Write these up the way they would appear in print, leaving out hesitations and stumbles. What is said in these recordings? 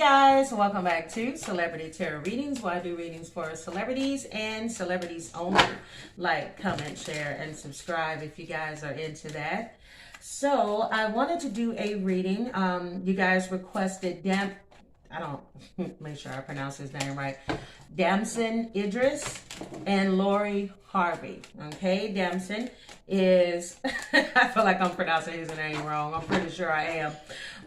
guys, welcome back to Celebrity Tarot Readings, where I do readings for celebrities and celebrities only. Like, comment, share, and subscribe if you guys are into that. So I wanted to do a reading. You guys requested I don't make sure I pronounce his name right. Damson Idris and Lori Harvey. Okay, Damson is, I feel like I'm pronouncing his name wrong. I'm pretty sure I am.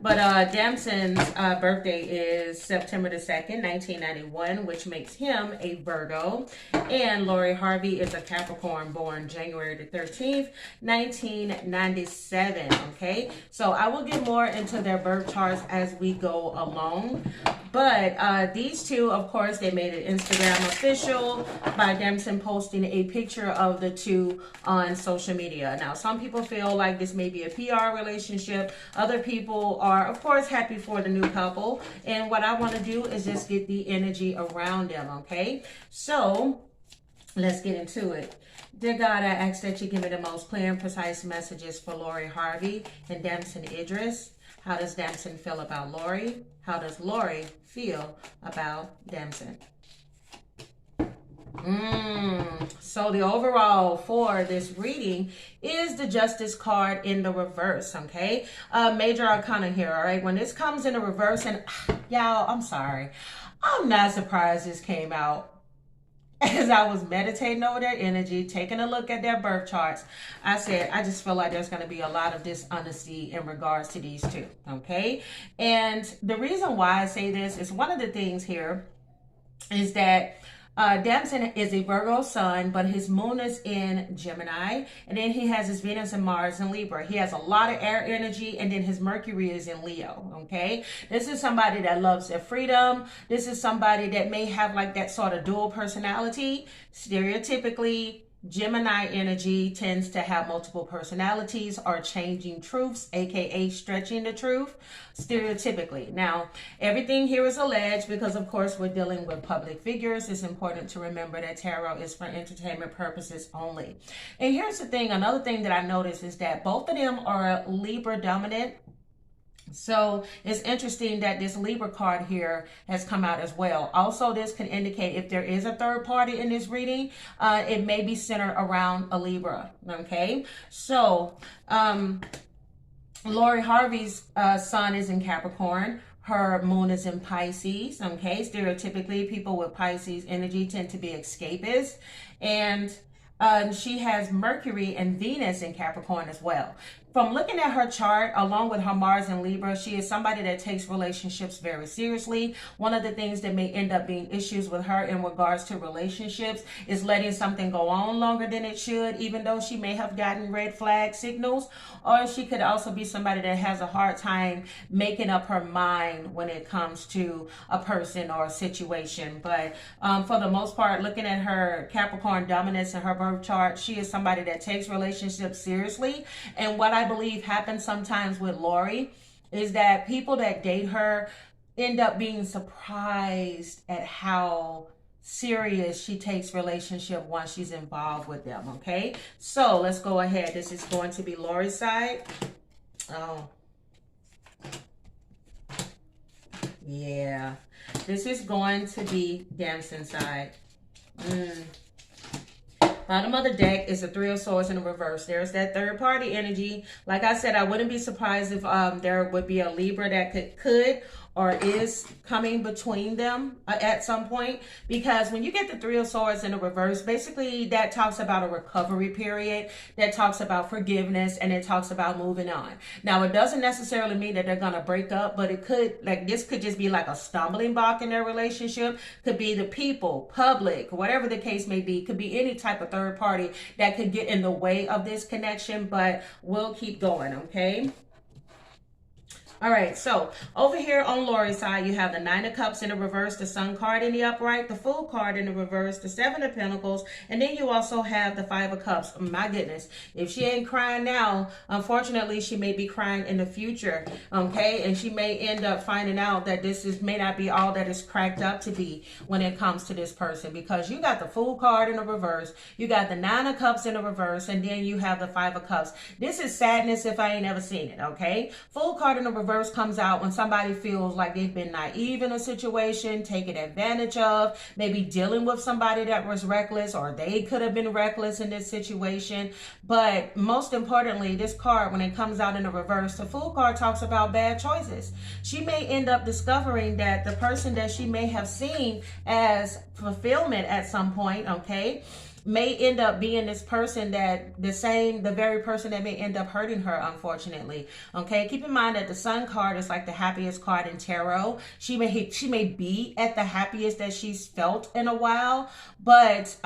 But Damson's birthday is September the 2nd, 1991, which makes him a Virgo. And Lori Harvey is a Capricorn born January the 13th, 1997. Okay, so I will get more into their birth charts as we go along. But these two, of course, they made an Instagram official by Damson posting a picture of the two on social media. Now, some people feel like this may be a PR relationship. Other people are, of course, happy for the new couple. And what I want to do is just get the energy around them, okay? So let's get into it. Dear God, I ask that you give me the most clear and precise messages for Lori Harvey and Damson Idris. How does Damson feel about Lori? How does Lori feel about Damson? So the overall for this reading is the Justice card in the reverse, okay? Major Arcana here, all right? When this comes in the reverse, and y'all, I'm sorry. I'm not surprised this came out. As I was meditating over their energy, taking a look at their birth charts, I said, I just feel like there's going to be a lot of dishonesty in regards to these two, okay? And the reason why I say this is one of the things here is that Damson is a Virgo sun, but his moon is in Gemini, and then he has his Venus and Mars in Libra. He has a lot of air energy, and then his Mercury is in Leo, okay? This is somebody that loves their freedom. This is somebody that may have like that sort of dual personality. Stereotypically, Gemini energy tends to have multiple personalities or changing truths, aka stretching the truth, stereotypically. Now, everything here is alleged because, of course, we're dealing with public figures. It's important to remember that tarot is for entertainment purposes only. And here's the thing, another thing that I noticed is that both of them are Libra dominant. So it's interesting that this Libra card here has come out as well. Also, this can indicate if there is a third party in this reading, it may be centered around a Libra, okay? So Lori Harvey's sun is in Capricorn. Her moon is in Pisces, okay? Stereotypically, people with Pisces energy tend to be escapists. And she has Mercury and Venus in Capricorn as well. From looking at her chart, along with her Mars in Libra, she is somebody that takes relationships very seriously. One of the things that may end up being issues with her in regards to relationships is letting something go on longer than it should, even though she may have gotten red flag signals. Or she could also be somebody that has a hard time making up her mind when it comes to a person or a situation. But for the most part, looking at her Capricorn dominance in her birth chart, she is somebody that takes relationships seriously. And what I believe happens sometimes with Lori is that people that date her end up being surprised at how serious she takes relationship once she's involved with them, okay? So let's go ahead. This is going to be Lori's side. Oh. Yeah. This is going to be Damson's side. Bottom of the deck is the Three of Swords in the reverse. There's that third party energy. Like I said, I wouldn't be surprised if there would be a Libra that could or is coming between them at some point, because when you get the Three of Swords in the reverse, basically that talks about a recovery period, that talks about forgiveness, and it talks about moving on. Now, it doesn't necessarily mean that they're going to break up, but it could, like, this could just be like a stumbling block in their relationship. Could be the people, public, whatever the case may be. Could be any type of third party that could get in the way of this connection, but we'll keep going, okay? All right, so over here on Lori's side, you have the Nine of Cups in the reverse, the Sun card in the upright, the Fool card in the reverse, the Seven of Pentacles, and then you also have the Five of Cups. My goodness, if she ain't crying now, unfortunately, she may be crying in the future, okay? And she may end up finding out that may not be all that it's cracked up to be when it comes to this person, because you got the Fool card in the reverse, you got the Nine of Cups in the reverse, and then you have the Five of Cups. This is sadness if I ain't ever seen it, okay? Fool card in the reverse reverse comes out when somebody feels like they've been naive in a situation, taken advantage of, maybe dealing with somebody that was reckless, or they could have been reckless in this situation. But most importantly, this card, when it comes out in the reverse, the Fool card talks about bad choices. She may end up discovering that the person that she may have seen as fulfillment at some point, okay, may end up being this person that the very person that may end up hurting her, unfortunately. Okay, keep in mind that the Sun card is like the happiest card in tarot. She may be at the happiest that she's felt in a while, but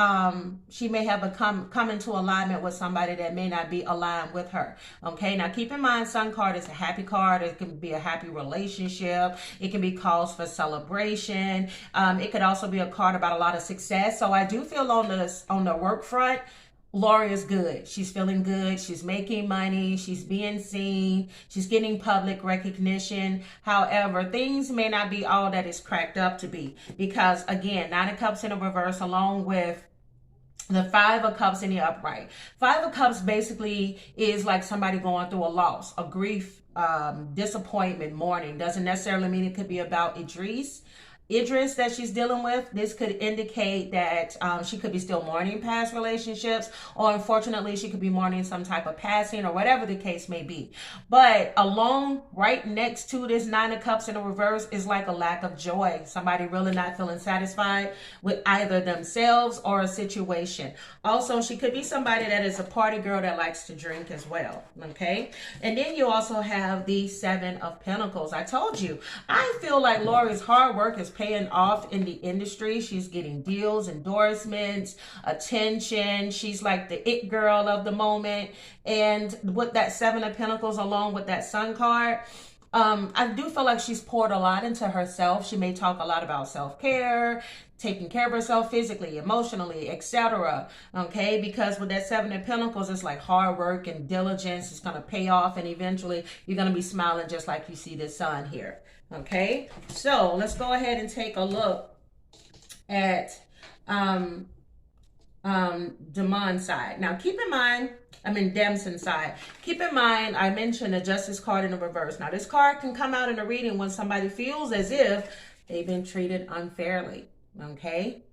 she may have come into alignment with somebody that may not be aligned with her. Okay, now keep in mind, Sun card is a happy card. It can be a happy relationship. It can be cause for celebration. It could also be a card about a lot of success. So I do feel on the work front, Lori is good. She's feeling good. She's making money. She's being seen. She's getting public recognition. However, things may not be all that it's cracked up to be, because again, Nine of Cups in a reverse along with the Five of Cups in the upright. Five of Cups basically is like somebody going through a loss, a grief, disappointment, mourning. Doesn't necessarily mean it could be about Idris that she's dealing with. This could indicate that she could be still mourning past relationships, or unfortunately she could be mourning some type of passing, or whatever the case may be. But along right next to this Nine of Cups in the reverse is like a lack of joy. Somebody really not feeling satisfied with either themselves or a situation. Also, she could be somebody that is a party girl that likes to drink as well. Okay, and then you also have the Seven of Pentacles. I told you, I feel like Lori's hard work is paying off in the industry. She's getting deals, endorsements, attention. She's like the it girl of the moment. And with that Seven of Pentacles along with that Sun card, I do feel like she's poured a lot into herself. She may talk a lot about self-care, taking care of herself physically, emotionally, etc. Okay, because with that Seven of Pentacles, it's like hard work and diligence. It's going to pay off, and eventually you're going to be smiling just like you see the sun here. Okay, so let's go ahead and take a look at Damon's side. Now keep in mind, Damson's side. Keep in mind, I mentioned the Justice card in the reverse. Now this card can come out in a reading when somebody feels as if they've been treated unfairly. Okay,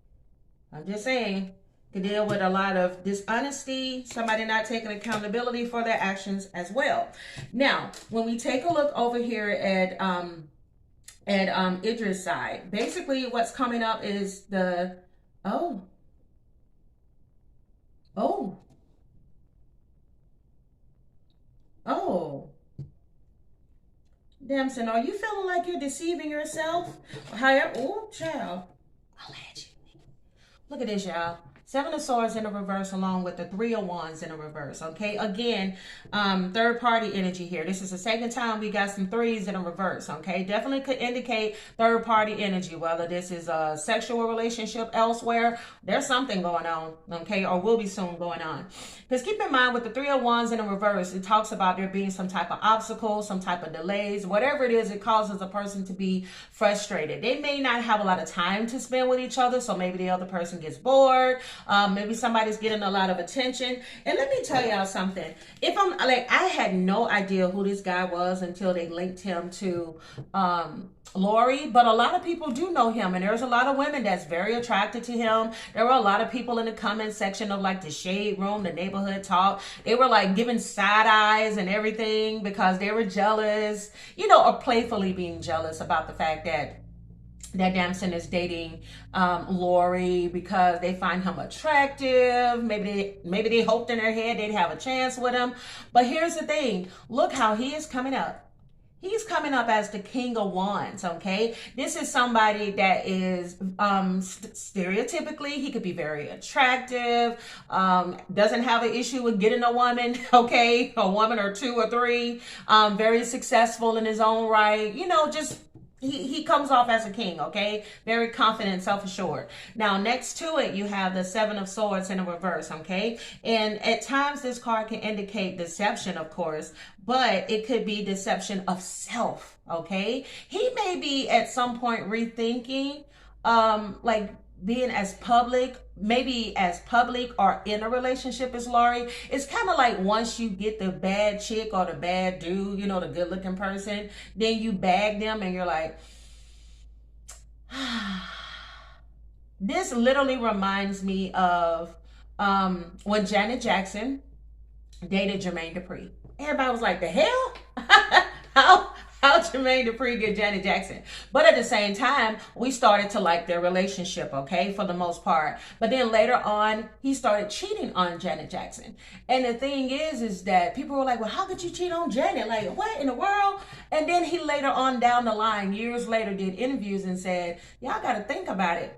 I'm just saying, can deal with a lot of dishonesty, somebody not taking accountability for their actions as well. Now, when we take a look over here at Idris' side, basically what's coming up is the Damson, are you feeling like you're deceiving yourself? However, oh child, I'll add you. Look at this, y'all. Seven of Swords in the reverse along with the Three of Wands in the reverse. Okay, again, third party energy here. This is the second time we got some threes in the reverse. Okay, definitely could indicate third party energy, whether this is a sexual relationship elsewhere. There's something going on, okay, or will be soon going on. Because keep in mind, with the Three of Wands in the reverse, it talks about there being some type of obstacle, some type of delays, whatever it is, it causes a person to be frustrated. They may not have a lot of time to spend with each other, so maybe the other person gets bored. Maybe somebody's getting a lot of attention. And let me tell y'all something. If I'm like, I had no idea who this guy was until they linked him to Lori, but a lot of people do know him, and there's a lot of women that's very attracted to him. There were a lot of people in the comment section of like the shade room, the neighborhood talk. They were like giving side eyes and everything because they were jealous, you know, or playfully being jealous about the fact that Damson is dating Lori because they find him attractive. Maybe they hoped in their head they'd have a chance with him. But here's the thing. Look how he is coming up. He's coming up as the King of Wands, okay? This is somebody that is stereotypically, he could be very attractive, doesn't have an issue with getting a woman, okay? A woman or two or three, very successful in his own right, you know, just he comes off as a king, okay? Very confident, self-assured. Now, next to it, you have the Seven of Swords in the reverse, okay? And at times, this card can indicate deception, of course, but it could be deception of self, okay? He may be at some point rethinking, like being as public, maybe as public or in a relationship as Lori. It's kind of like once you get the bad chick or the bad dude, you know, the good looking person, then you bag them and you're like, this literally reminds me of when Janet Jackson dated Jermaine Dupri. Everybody was like, the hell? How Jermaine Dupri get Janet Jackson? But at the same time, we started to like their relationship, okay, for the most part. But then later on, he started cheating on Janet Jackson. And the thing is that people were like, well, how could you cheat on Janet? Like, what in the world? And then he later on down the line, years later, did interviews and said, y'all got to think about it.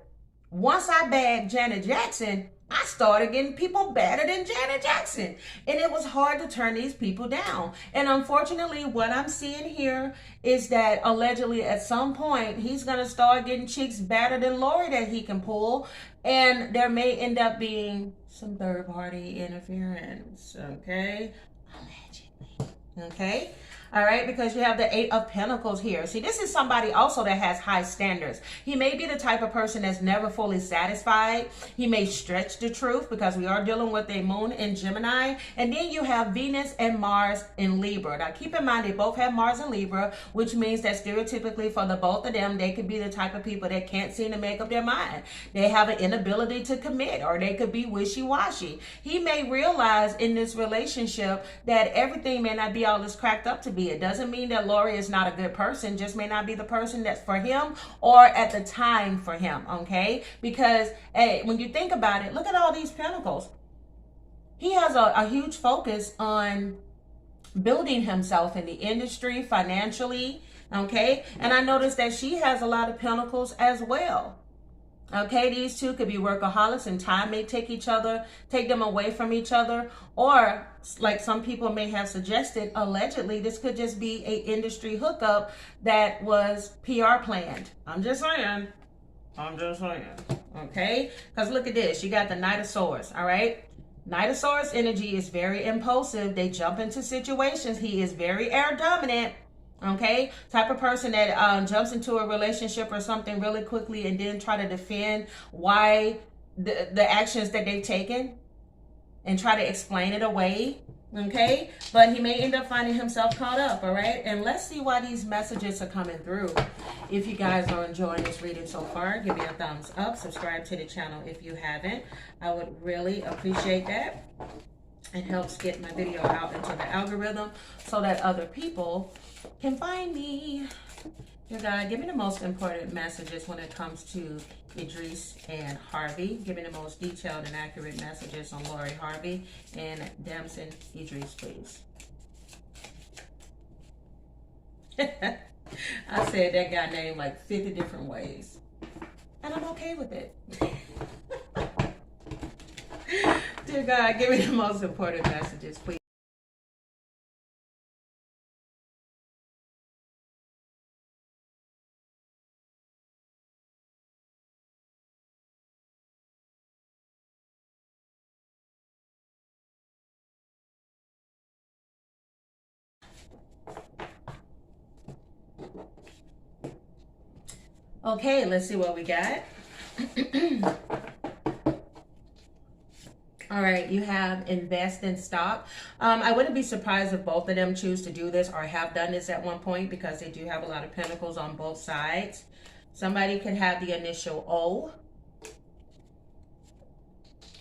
Once I bagged Janet Jackson, I started getting people better than Janet Jackson. And it was hard to turn these people down. And unfortunately, what I'm seeing here is that allegedly at some point, he's going to start getting chicks better than Lori that he can pull. And there may end up being some third-party interference, okay? Allegedly, okay? All right, because you have the 8 of Pentacles here. See, this is somebody also that has high standards. He may be the type of person that's never fully satisfied. He may stretch the truth because we are dealing with a moon in Gemini. And then you have Venus and Mars in Libra. Now, keep in mind, they both have Mars in Libra, which means that stereotypically for the both of them, they could be the type of people that can't seem to make up their mind. They have an inability to commit, or they could be wishy-washy. He may realize in this relationship that everything may not be all it's cracked up to be. It doesn't mean that Lori is not a good person, just may not be the person that's for him or at the time for him, okay? Because hey, when you think about it, look at all these pentacles. He has a huge focus on building himself in the industry, financially, okay? And I noticed that she has a lot of pentacles as well. Okay, these two could be workaholics and time may take them away from each other. Or like some people may have suggested, allegedly, this could just be a industry hookup that was PR planned. I'm just saying. Okay, because look at this. You got the Knight of Swords, all right? Knight of Swords energy is very impulsive. They jump into situations. He is very air dominant. Okay, type of person that jumps into a relationship or something really quickly and then try to defend why the actions that they've taken and try to explain it away. Okay, but he may end up finding himself caught up. All right, and let's see why these messages are coming through. If you guys are enjoying this reading so far, give me a thumbs up, subscribe to the channel if you haven't. I would really appreciate that. It helps get my video out into the algorithm so that other people can find me. Dear God, give me the most important messages when it comes to Idris and Harvey. Give me the most detailed and accurate messages on Lori Harvey and Damson Idris, please. I said that guy name like 50 different ways. And I'm okay with it. Dear God, give me the most important messages, please. Okay, let's see what we got. All right, you have invest in stock. I wouldn't be surprised if both of them choose to do this or have done this at one point because they do have a lot of pentacles on both sides. Somebody could have the initial O.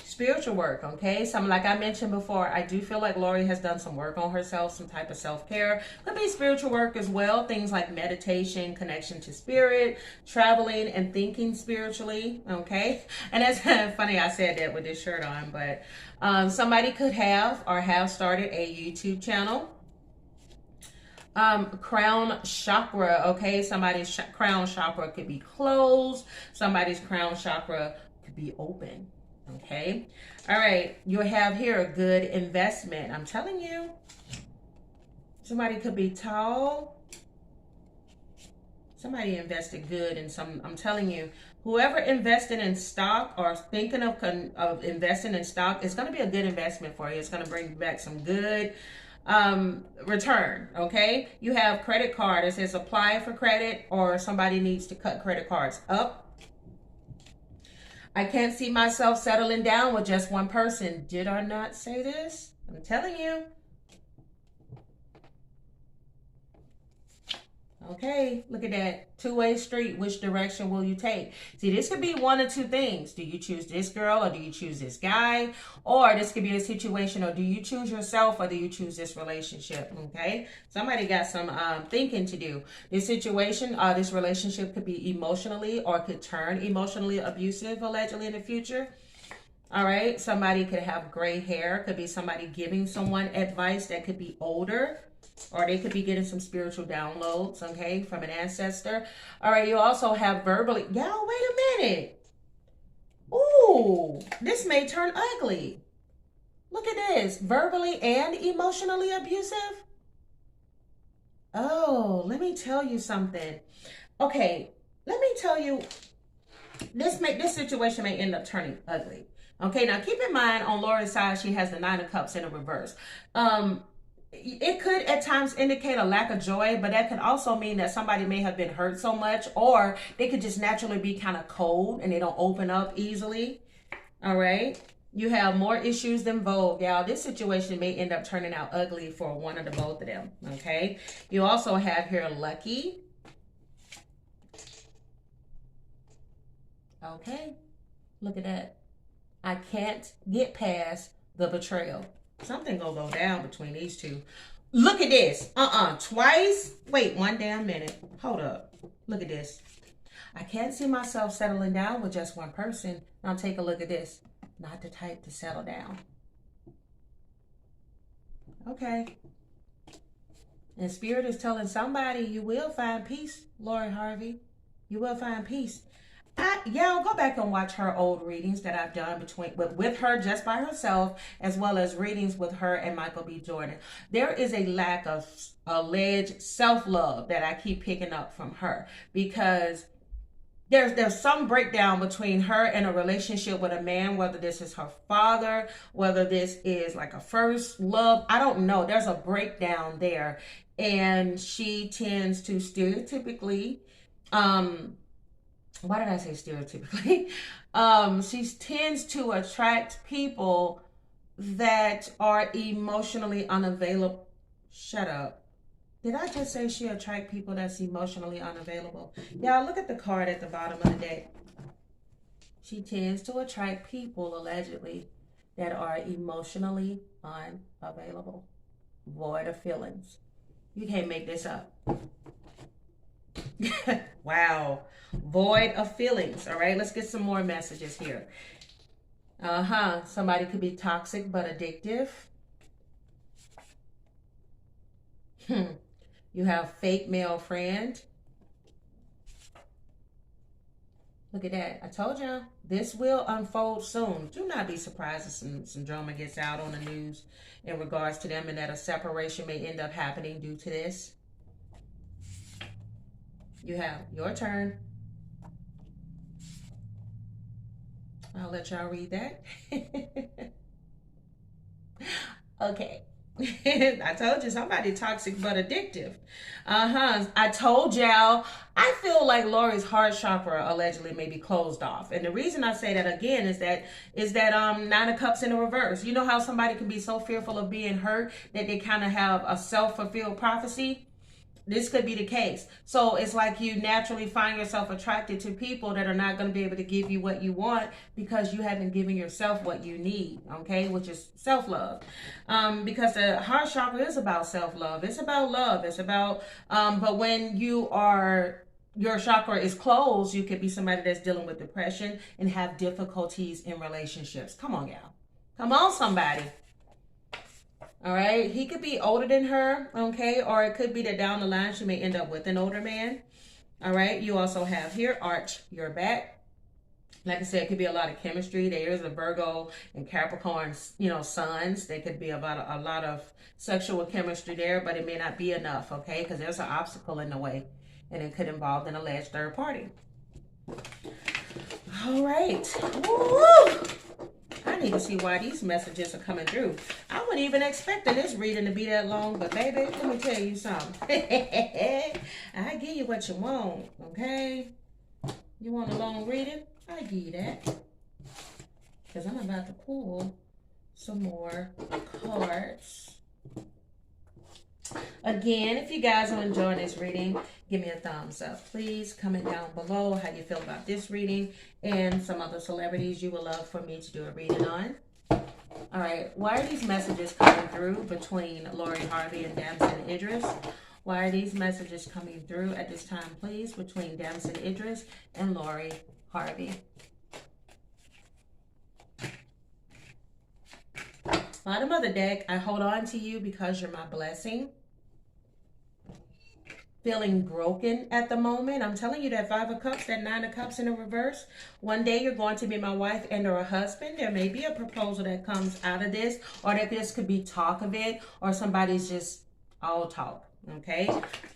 Spiritual work, okay? Some, like I mentioned before, I do feel like Lori has done some work on herself, some type of self-care. Could be spiritual work as well. Things like meditation, connection to spirit, traveling and thinking spiritually, okay? And that's funny I said that with this shirt on, but somebody could have or have started a YouTube channel. Crown chakra, okay? Somebody's crown chakra could be closed. Somebody's crown chakra could be open. Okay. All right. You have here a good investment. I'm telling you. Somebody could be tall. Somebody invested good in some. I'm telling you, whoever invested in stock or thinking of investing in stock, it's going to be a good investment for you. It's going to bring back some good return. Okay. You have credit card. It says apply for credit or somebody needs to cut credit cards up. I can't see myself settling down with just one person. Did I not say this? I'm telling you. Okay, look at that. Two-way street. Which direction will you take? See, this could be one or two things. Do you choose this girl or do you choose this guy? Or this could be a situation, or do you choose yourself or do you choose this relationship? Okay, somebody got some thinking to do. This situation, this relationship could be emotionally or could turn emotionally abusive, allegedly, in the future. All right, somebody could have gray hair. Could be somebody giving someone advice that could be older. Or they could be getting some spiritual downloads, okay, from an ancestor. All right, you also have verbally. Y'all, wait a minute. Ooh, this may turn ugly. Look at this. Verbally and emotionally abusive. Oh, let me tell you something. Okay, let me tell you. This situation may end up turning ugly. Okay, now keep in mind on Laura's side, she has the 9 of Cups in a reverse. It could at times indicate a lack of joy, but that could also mean that somebody may have been hurt so much, or they could just naturally be kind of cold and they don't open up easily. All right. You have more issues than Vogue, y'all. This situation may end up turning out ugly for one of the both of them. Okay. You also have here Lucky. Okay. Look at that. I can't get past the betrayal. Something gonna go down between these two. Look at this. Twice. Wait, one damn minute. Hold up. Look at this. I can't see myself settling down with just one person. Now take a look at this. Not the type to settle down. Okay. And Spirit is telling somebody you will find peace, Lori Harvey. You will find peace. Y'all go back and watch her old readings that I've done with her just by herself, as well as readings with her and Michael B. Jordan. There is a lack of alleged self-love that I keep picking up from her, because there's some breakdown between her and a relationship with a man, whether this is her father, whether this is like a first love. I don't know. There's a breakdown there. And she tends to stereotypically, why did I say stereotypically? She tends to attract people that are emotionally unavailable. Shut up. Did I just say she attracts people that's emotionally unavailable? Y'all, look at the card at the bottom of the deck. She tends to attract people, allegedly, that are emotionally unavailable. Void of feelings. You can't make this up. Wow. Void of feelings. All right, let's get some more messages here. Somebody could be toxic but addictive. You have fake male friend. Look at that. I told y'all this will unfold soon. Do not be surprised if some drama gets out on the news in regards to them, and that a separation may end up happening due to this. You have your turn. I'll let y'all read that. Okay. I told you somebody toxic but addictive. I told y'all, I feel like Lori's heart chakra allegedly may be closed off. And the reason I say that again is that 9 of Cups in the reverse. You know how somebody can be so fearful of being hurt that they kind of have a self-fulfilled prophecy? This could be the case. So it's like you naturally find yourself attracted to people that are not going to be able to give you what you want because you haven't given yourself what you need, okay, which is self-love. Because the heart chakra is about self-love. It's about love. It's about, but when your chakra is closed, you could be somebody that's dealing with depression and have difficulties in relationships. Come on, y'all. Come on, somebody. All right, he could be older than her, okay, or it could be that down the line she may end up with an older man. All right, you also have here, arch your back. Like I said, it could be a lot of chemistry. There is a Virgo and Capricorn, suns. There could be about a lot of sexual chemistry there, but it may not be enough, okay, because there's an obstacle in the way, and it could involve an alleged third party. All right. Woo! I need to see why these messages are coming through. I wasn't even expecting this reading to be that long, but baby, let me tell you something. I give you what you want, okay? You want a long reading? I give you that. because I'm about to pull some more cards. Again, if you guys are enjoying this reading, give me a thumbs up. Please comment down below how you feel about this reading and some other celebrities you would love for me to do a reading on. All right, why are these messages coming through between Lori Harvey and Damson Idris? Why are these messages coming through at this time, please, between Damson Idris and Lori Harvey? Bottom of the deck, I hold on to you because you're my blessing. Feeling broken at the moment. I'm telling you that 5 of Cups, that 9 of Cups in the reverse. One day you're going to be my wife and or a husband. There may be a proposal that comes out of this, or that this could be talk of it, or somebody's just all talk, okay?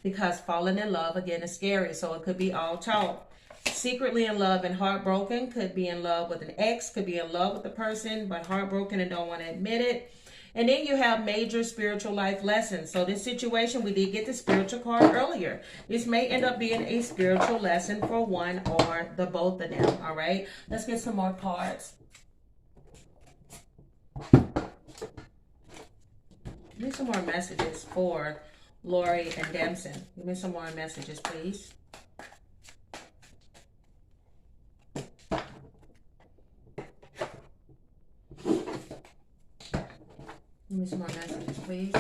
Because falling in love, again, is scary, so it could be all talk. Secretly in love and heartbroken, could be in love with an ex, could be in love with the person, but heartbroken and don't want to admit it. And then you have major spiritual life lessons. So this situation, we did get the spiritual card earlier. This may end up being a spiritual lesson for one or the both of them, all right? Let's get some more cards. Give me some more messages for Lori and Damson. Give me some more messages, please. Give me some more messages, please.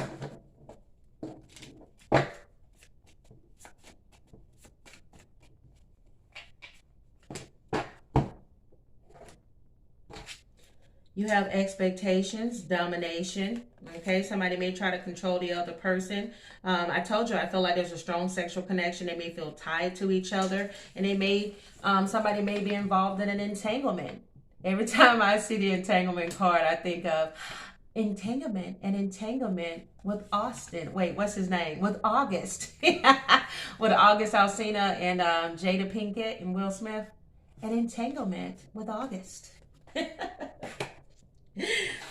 You have expectations, domination, okay? Somebody may try to control the other person. I told you, I feel like there's a strong sexual connection. They may feel tied to each other, and they may, somebody may be involved in an entanglement. Every time I see the entanglement card, I think of entanglement with Austin. Wait, what's his name? With August. With August Alsina and Jada Pinkett and Will Smith. An entanglement with August.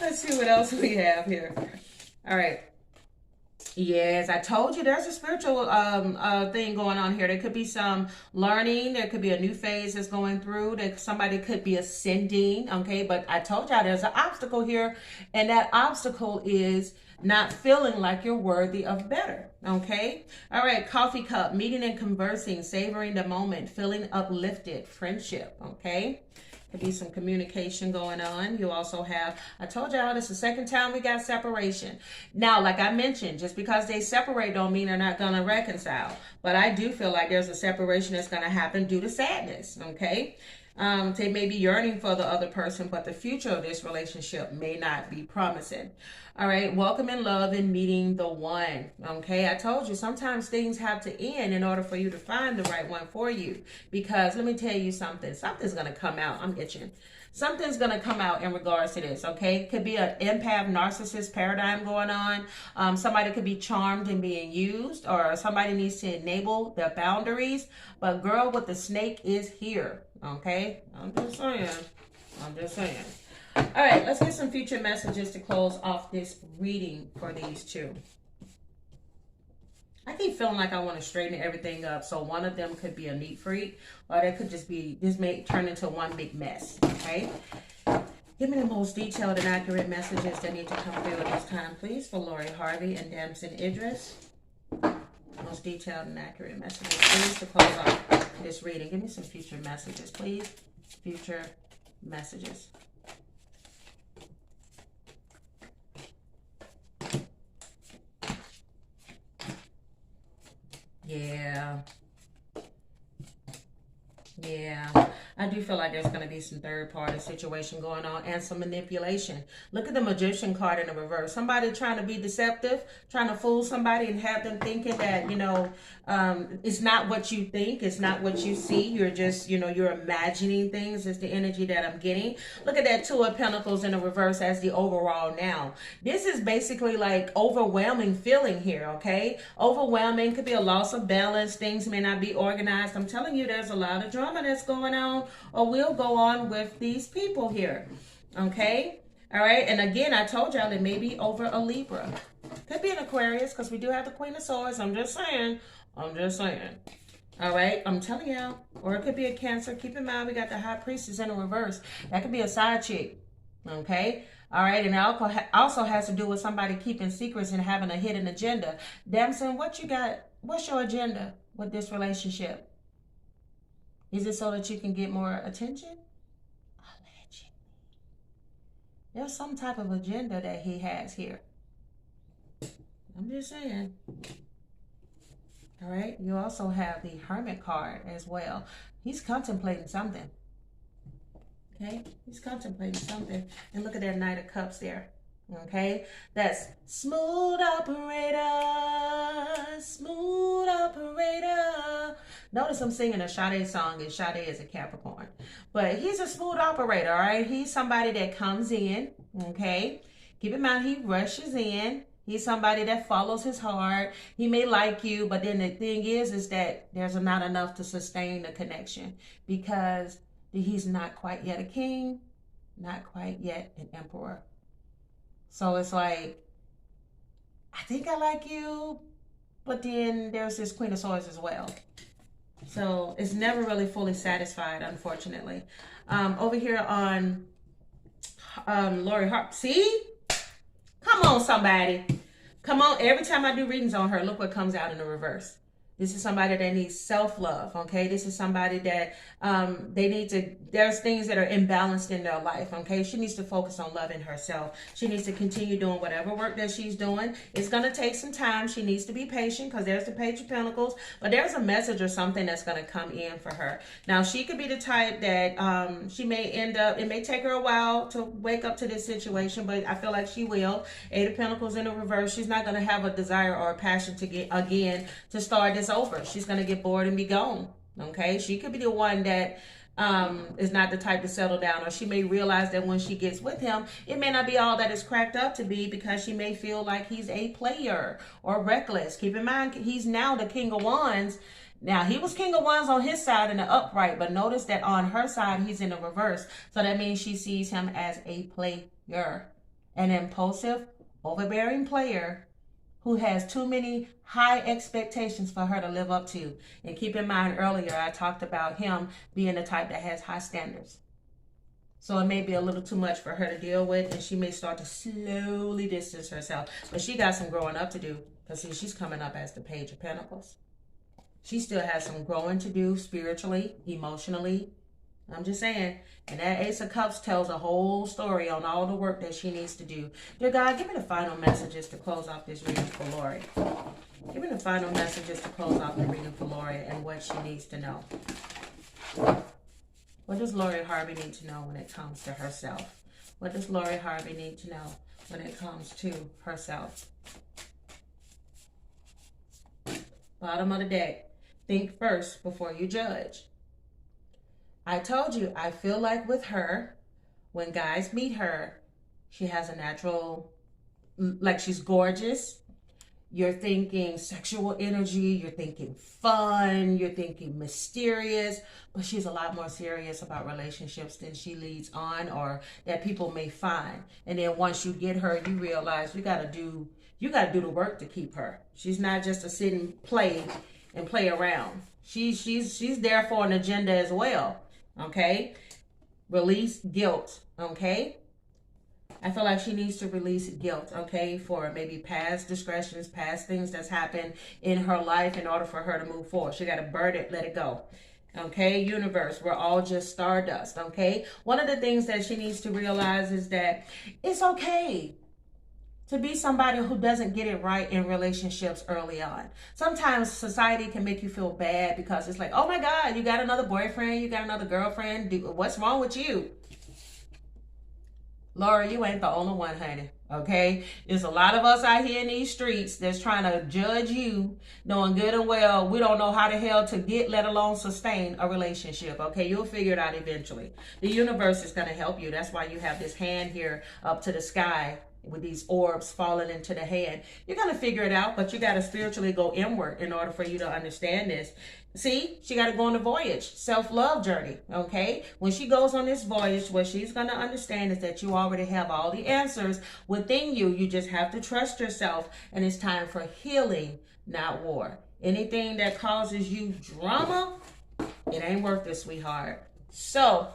Let's see what else we have here. All right. Yes, I told you there's a spiritual thing going on here. There could be some learning. There could be a new phase that's going through. That somebody could be ascending, okay? But I told y'all there's an obstacle here, and that obstacle is not feeling like you're worthy of better, okay? All right, coffee cup, meeting and conversing, savoring the moment, feeling uplifted, friendship, okay? Could be some communication going on. You also have, I told y'all this is the second time we got separation. Now, like I mentioned, just because they separate don't mean they're not going to reconcile. But I do feel like there's a separation that's going to happen due to sadness, okay? They may be yearning for the other person, but the future of this relationship may not be promising. All right, welcome in love and meeting the one. Okay, I told you sometimes things have to end in order for you to find the right one for you. Because let me tell you something. Something's going to come out. I'm itching. Something's going to come out in regards to this, okay? It could be an empath narcissist paradigm going on. Somebody could be charmed and being used, or somebody needs to enable their boundaries. But girl with the snake is here, okay? I'm just saying. All right, let's get some future messages to close off this reading for these two. I keep feeling like I want to straighten everything up. So one of them could be a neat freak, or that could just be, this may turn into one big mess, okay? Give me the most detailed and accurate messages that need to come through at this time, please, for Lori Harvey and Damson Idris. Most detailed and accurate messages, please, to close off this reading. Give me some future messages, please. Future messages. Yeah, I do feel like there's going to be some third-party situation going on and some manipulation. Look at the Magician card in the reverse. Somebody trying to be deceptive, trying to fool somebody and have them thinking that, you know, it's not what you think. It's not what you see. You're just, you know, you're imagining things. Is the energy that I'm getting. Look at that Two of Pentacles in the reverse as the overall now. This is basically like overwhelming feeling here, okay? Overwhelming. Could be a loss of balance. Things may not be organized. I'm telling you, there's a lot of drama that's going on or will go on with these people here, okay? All right, and again, I told y'all it may be over a Libra. Could be an Aquarius because we do have the Queen of Swords. I'm just saying. All right, I'm telling y'all. Or it could be a Cancer. Keep in mind, we got the High Priestess in the reverse. That could be a side chick. Okay. All right. And it also has to do with somebody keeping secrets and having a hidden agenda. Damson, what you got? What's your agenda with this relationship? Is it so that you can get more attention? Allegedly. There's some type of agenda that he has here. I'm just saying. All right. You also have the Hermit card as well. He's contemplating something. Okay. He's contemplating something. And look at that Knight of Cups there. Okay. That's smooth operator. Smooth operator. Notice I'm singing a Sade song, and Sade is a Capricorn. But he's a smooth operator, all right? He's somebody that comes in, okay? Keep in mind, he rushes in. He's somebody that follows his heart. He may like you, but then the thing is that there's not enough to sustain the connection because he's not quite yet a king, not quite yet an emperor. So it's like, I think I like you, but then there's this Queen of Swords as well. So it's never really fully satisfied, unfortunately. Over here on Lori Harp. See? Come on, somebody. Come on. Every time I do readings on her, look what comes out in the reverse. This is somebody that needs self-love, okay? This is somebody that there's things that are imbalanced in their life, okay? She needs to focus on loving herself. She needs to continue doing whatever work that she's doing. It's going to take some time. She needs to be patient because there's the Page of Pentacles, but there's a message or something that's going to come in for her. Now, she could be the type that she may end up, it may take her a while to wake up to this situation, but I feel like she will. Eight of Pentacles in the reverse. She's not going to have a desire or a passion to get, again, to start this over. She's going to get bored and be gone. Okay, she could be the one that is not the type to settle down, or she may realize that when she gets with him, it may not be all that it's cracked up to be because she may feel like he's a player or reckless. Keep in mind, he's now the King of Wands. Now, he was King of Wands on his side in the upright, but notice that on her side, he's in the reverse. So that means she sees him as a player, an impulsive, overbearing player who has too many high expectations for her to live up to. And keep in mind, earlier I talked about him being the type that has high standards. So it may be a little too much for her to deal with, and she may start to slowly distance herself. But she got some growing up to do, because see, she's coming up as the Page of Pentacles. She still has some growing to do spiritually, emotionally. I'm just saying. And that Ace of Cups tells a whole story on all the work that she needs to do. Dear God, give me the final messages to close off this reading for Lori. Give me the final messages to close off the reading for Lori and what she needs to know. What does Lori Harvey need to know when it comes to herself? What does Lori Harvey need to know when it comes to herself? Bottom of the deck. Think first before you judge. I told you, I feel like with her, when guys meet her, she has a natural, like she's gorgeous. You're thinking sexual energy, you're thinking fun, you're thinking mysterious, but she's a lot more serious about relationships than she leads on or that people may find. And then once you get her, you realize you gotta do the work to keep her. She's not just a sit and play around. She's there for an agenda as well. Okay, release guilt. Okay, I feel like she needs to release guilt. Okay, for maybe past discretions, past things that's happened in her life in order for her to move forward. She got to burn it, let it go. Okay, universe, we're all just stardust. Okay, one of the things that she needs to realize is that it's okay to be somebody who doesn't get it right in relationships early on. Sometimes society can make you feel bad because it's like, oh my God, you got another boyfriend, you got another girlfriend, what's wrong with you? Laura, you ain't the only one, honey, okay? There's a lot of us out here in these streets that's trying to judge you, knowing good and well we don't know how the hell to get, let alone sustain a relationship, okay? You'll figure it out eventually. The universe is going to help you. That's why you have this hand here up to the sky with these orbs falling into the hand. You're going to figure it out, but you got to spiritually go inward in order for you to understand this. See, she got to go on a voyage, self-love journey, okay? When she goes on this voyage, what she's going to understand is that you already have all the answers within you. You just have to trust yourself, and it's time for healing, not war. Anything that causes you drama, it ain't worth it, sweetheart. So,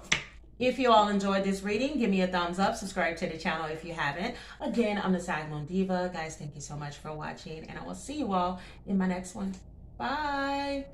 If you all enjoyed this reading, give me a thumbs up. Subscribe to the channel if you haven't. Again, I'm the Sag Moon Diva. Guys, thank you so much for watching, and I will see you all in my next one. Bye.